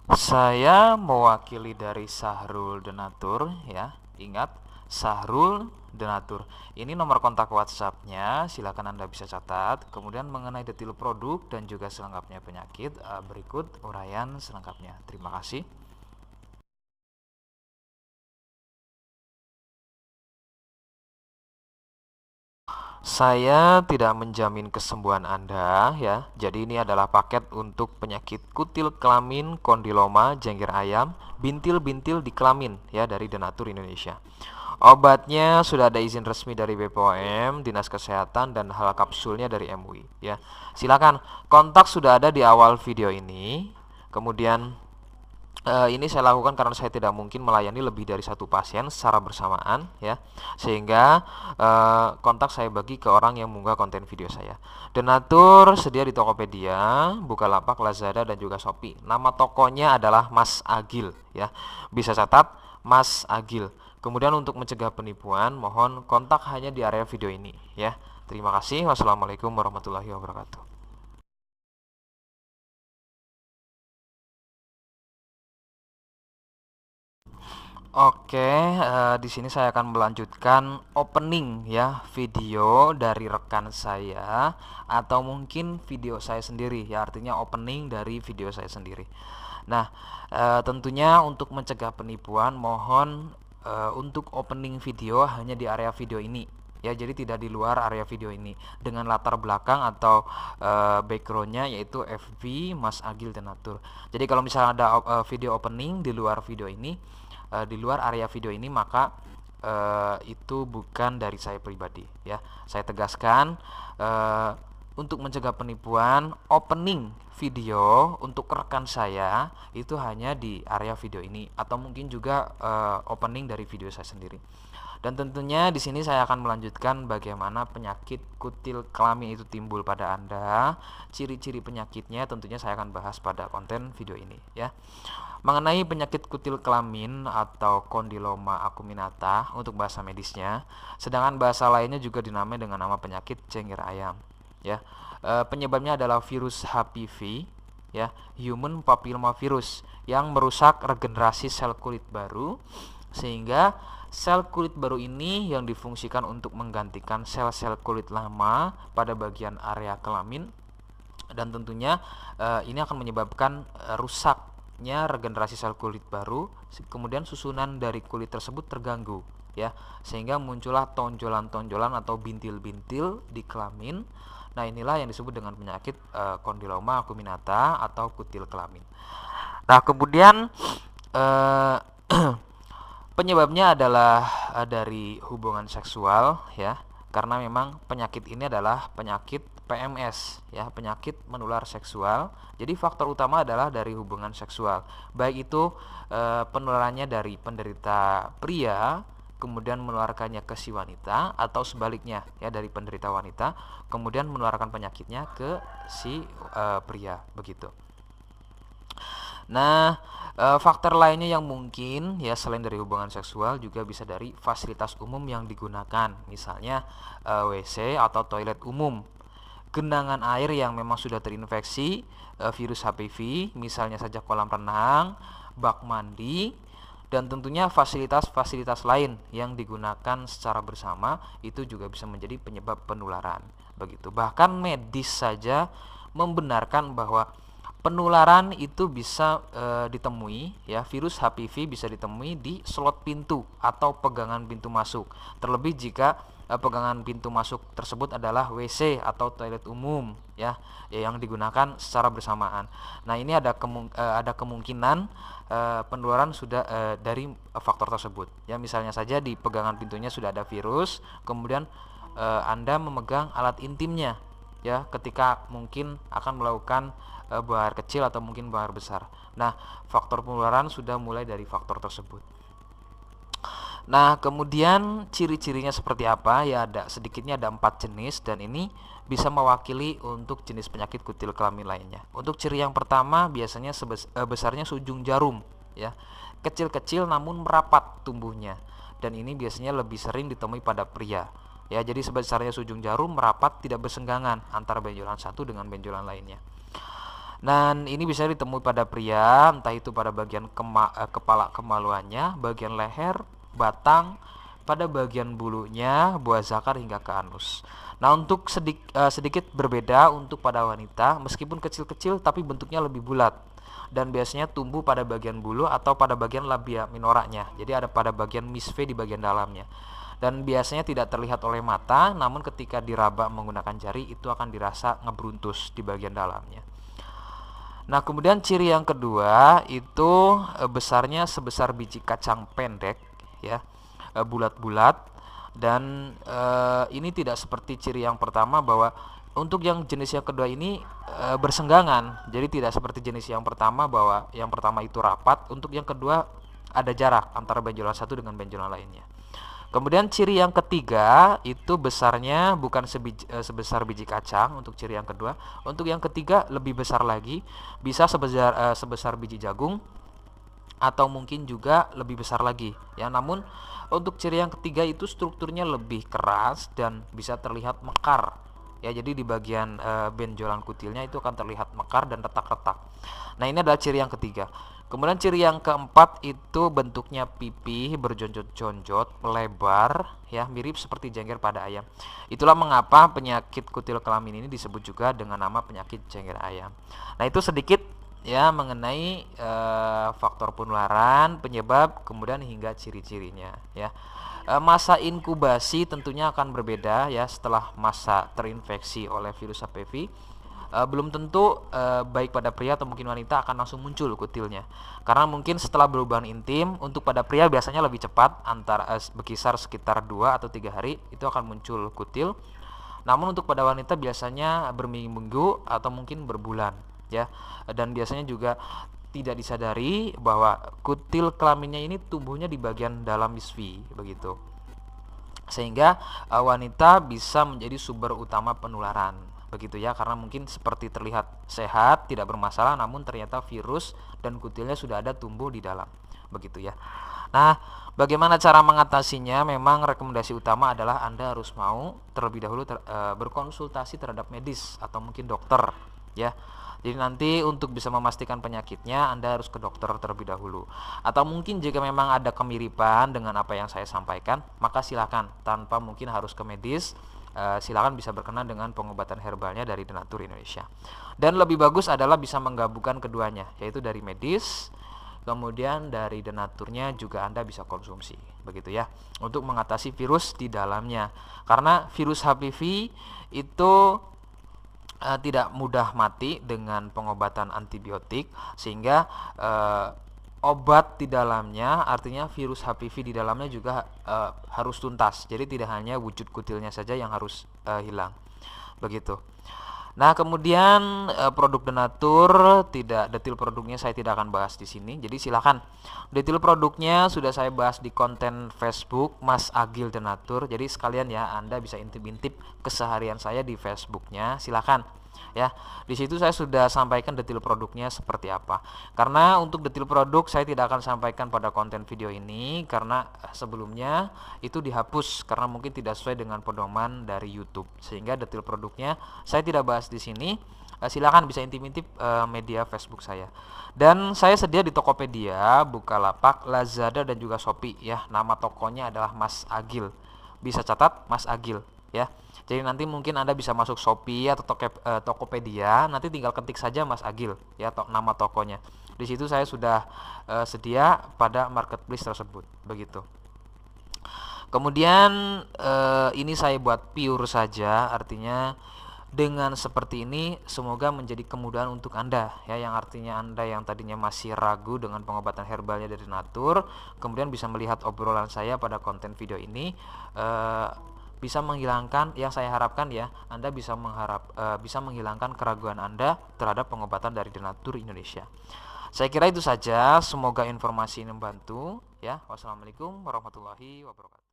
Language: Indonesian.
Saya mewakili dari Sahrul Denatur ya. Ingat, Sahrul Denatur. Ini nomor kontak WhatsApp-nya, silakan Anda bisa catat. Kemudian mengenai detail produk dan juga selengkapnya penyakit, berikut uraian selengkapnya. Terima kasih. Saya tidak menjamin kesembuhan Anda ya. Jadi ini adalah paket untuk penyakit kutil kelamin, kondiloma, jengger ayam, bintil-bintil di kelamin ya dari Denatur Indonesia. Obatnya sudah ada izin resmi dari BPOM, Dinas Kesehatan dan hal kapsulnya dari MUI ya. Silakan kontak sudah ada di awal video ini. Kemudian ini saya lakukan karena saya tidak mungkin melayani lebih dari satu pasien secara bersamaan ya, sehingga kontak saya bagi ke orang yang mengunggah konten video saya. Donatur sedia di Tokopedia, Bukalapak, Lazada dan juga Shopee. Nama tokonya adalah Mas Agil ya, bisa catat Mas Agil. Kemudian untuk mencegah penipuan, mohon kontak hanya di area video ini ya. Terima kasih. Wassalamualaikum warahmatullahi wabarakatuh. Oke, di sini saya akan melanjutkan opening ya video dari rekan saya atau mungkin video saya sendiri ya, artinya opening dari video saya sendiri. Nah, tentunya untuk mencegah penipuan mohon untuk opening video hanya di area video ini ya, jadi tidak di luar area video ini dengan latar belakang atau backgroundnya yaitu FB Mas Agil Denatur. Jadi kalau misalnya ada video opening di luar video ini, di luar area video ini, maka itu bukan dari saya pribadi ya. Saya tegaskan, untuk mencegah penipuan, opening video untuk rekan saya itu hanya di area video ini atau mungkin juga opening dari video saya sendiri. Dan tentunya di sini saya akan melanjutkan bagaimana penyakit kutil kelamin itu timbul pada Anda. Ciri-ciri penyakitnya tentunya saya akan bahas pada konten video ini ya. Mengenai penyakit kutil kelamin atau kondiloma acuminata untuk bahasa medisnya, sedangkan bahasa lainnya juga dinamai dengan nama penyakit cengger ayam ya. Penyebabnya adalah virus HPV ya, human papillomavirus, yang merusak regenerasi sel kulit baru, sehingga sel kulit baru ini yang difungsikan untuk menggantikan sel-sel kulit lama pada bagian area kelamin, dan tentunya ini akan menyebabkan rusaknya regenerasi sel kulit baru, kemudian susunan dari kulit tersebut terganggu ya, sehingga muncullah tonjolan-tonjolan atau bintil-bintil di kelamin. Nah, inilah yang disebut dengan penyakit kondiloma acuminata atau kutil kelamin. Nah, kemudian eh, penyebabnya adalah dari hubungan seksual ya, karena memang penyakit ini adalah penyakit PMS ya, penyakit menular seksual. Jadi faktor utama adalah dari hubungan seksual. Baik itu penularannya dari penderita pria kemudian menularkannya ke si wanita, atau sebaliknya ya, dari penderita wanita kemudian menularkan penyakitnya ke si pria begitu. Nah, faktor lainnya yang mungkin ya selain dari hubungan seksual juga bisa dari fasilitas umum yang digunakan, misalnya WC atau toilet umum, genangan air yang memang sudah terinfeksi virus HPV, misalnya saja kolam renang, bak mandi, dan tentunya fasilitas-fasilitas lain yang digunakan secara bersama itu juga bisa menjadi penyebab penularan begitu. Bahkan medis saja membenarkan bahwa penularan itu bisa ditemui ya, virus HPV bisa ditemui di slot pintu atau pegangan pintu masuk, terlebih jika pegangan pintu masuk tersebut adalah WC atau toilet umum ya, yang digunakan secara bersamaan. Nah, ini ada kemungkinan penularan sudah dari faktor tersebut ya, misalnya saja di pegangan pintunya sudah ada virus, kemudian Anda memegang alat intimnya ya, ketika mungkin akan melakukan buang air kecil atau mungkin buang air besar. Nah, faktor penularan sudah mulai dari faktor tersebut. Nah, kemudian ciri-cirinya seperti apa ya, ada sedikitnya ada 4 jenis, dan ini bisa mewakili untuk jenis penyakit kutil kelamin lainnya. Untuk ciri yang pertama biasanya besarnya seujung jarum ya, kecil-kecil namun merapat tumbuhnya, dan ini biasanya lebih sering ditemui pada pria ya. Jadi sebesarnya seujung jarum, merapat, tidak bersenggangan antara benjolan satu dengan benjolan lainnya. Dan ini bisa ditemui pada pria, entah itu pada bagian kepala kemaluannya, bagian leher, batang, pada bagian bulunya, buah zakar hingga ke anus. Nah, untuk sedikit berbeda untuk pada wanita, meskipun kecil-kecil tapi bentuknya lebih bulat dan biasanya tumbuh pada bagian bulu atau pada bagian labia minoranya. Jadi ada pada bagian misve di bagian dalamnya. Dan biasanya tidak terlihat oleh mata, namun ketika diraba menggunakan jari itu akan dirasa ngebruntus di bagian dalamnya. Nah, kemudian ciri yang kedua itu besarnya sebesar biji kacang pendek, ya, bulat-bulat. Dan ini tidak seperti ciri yang pertama bahwa untuk yang jenis yang kedua ini bersenggangan. Jadi tidak seperti jenis yang pertama bahwa yang pertama itu rapat, untuk yang kedua ada jarak antara benjolan satu dengan benjolan lainnya. Kemudian ciri yang ketiga itu besarnya bukan sebesar biji kacang untuk ciri yang kedua. Untuk yang ketiga lebih besar lagi, bisa sebesar biji jagung atau mungkin juga lebih besar lagi. Ya, namun untuk ciri yang ketiga itu strukturnya lebih keras dan bisa terlihat mekar. Ya, jadi di bagian benjolan kutilnya itu akan terlihat mekar dan retak-retak. Nah, ini adalah ciri yang ketiga. Kemudian ciri yang keempat itu bentuknya pipih berjonjot-jonjot, melebar, ya, mirip seperti jengger pada ayam. Itulah mengapa penyakit kutil kelamin ini disebut juga dengan nama penyakit jengger ayam. Nah, itu sedikit ya mengenai faktor penularan, penyebab, kemudian hingga ciri-cirinya, ya. Masa inkubasi tentunya akan berbeda ya setelah masa terinfeksi oleh virus HPV. Belum tentu baik pada pria atau mungkin wanita akan langsung muncul kutilnya, karena mungkin setelah berhubungan intim, untuk pada pria biasanya lebih cepat, antara berkisar sekitar 2 atau 3 hari itu akan muncul kutil. Namun untuk pada wanita biasanya berminggu-minggu atau mungkin berbulan, ya. Dan biasanya juga tidak disadari bahwa kutil kelaminnya ini tumbuhnya di bagian dalam misfi, begitu, sehingga wanita bisa menjadi sumber utama penularan, begitu ya, karena mungkin seperti terlihat sehat, tidak bermasalah, namun ternyata virus dan kutilnya sudah ada tumbuh di dalam, begitu ya. Nah, bagaimana cara mengatasinya? Memang rekomendasi utama adalah Anda harus mau terlebih dahulu berkonsultasi terhadap medis atau mungkin dokter, ya. Jadi nanti untuk bisa memastikan penyakitnya Anda harus ke dokter terlebih dahulu. Atau mungkin jika memang ada kemiripan dengan apa yang saya sampaikan, maka silakan tanpa mungkin harus ke medis, silakan bisa berkenan dengan pengobatan herbalnya dari Denatur Indonesia. Dan lebih bagus adalah bisa menggabungkan keduanya, yaitu dari medis, kemudian dari Denaturnya juga Anda bisa konsumsi, begitu ya, untuk mengatasi virus di dalamnya. Karena virus HPV itu tidak mudah mati dengan pengobatan antibiotik, sehingga obat di dalamnya, artinya virus HPV di dalamnya juga harus tuntas. Jadi tidak hanya wujud kutilnya saja yang harus hilang, begitu. Nah, kemudian produk Denatur, detail produknya saya tidak akan bahas di sini. Jadi silakan, detail produknya sudah saya bahas di konten Facebook Mas Agil Denatur. Jadi sekalian ya, Anda bisa intip-intip keseharian saya di Facebooknya. Silakan ya. Di situ saya sudah sampaikan detail produknya seperti apa. Karena untuk detail produk saya tidak akan sampaikan pada konten video ini, karena sebelumnya itu dihapus karena mungkin tidak sesuai dengan pedoman dari YouTube, sehingga detail produknya saya tidak bahas di sini. Silakan bisa intip-intip media Facebook saya. Dan saya sedia di Tokopedia, Bukalapak, Lazada dan juga Shopee ya. Nama tokonya adalah Mas Agil. Bisa catat Mas Agil ya. Jadi nanti mungkin Anda bisa masuk Shopee atau Tokopedia, nanti tinggal ketik saja Mas Agil ya, nama tokonya. Di situ saya sudah sedia pada marketplace tersebut, begitu. Kemudian ini saya buat pure saja, artinya dengan seperti ini semoga menjadi kemudahan untuk Anda ya, yang artinya Anda yang tadinya masih ragu dengan pengobatan herbalnya dari Denatur, kemudian bisa melihat obrolan saya pada konten video ini, bisa menghilangkan, yang saya harapkan ya, Anda bisa menghilangkan keraguan Anda terhadap pengobatan dari Denatur Indonesia. Saya kira itu saja, semoga informasi ini membantu ya. Wassalamualaikum warahmatullahi wabarakatuh.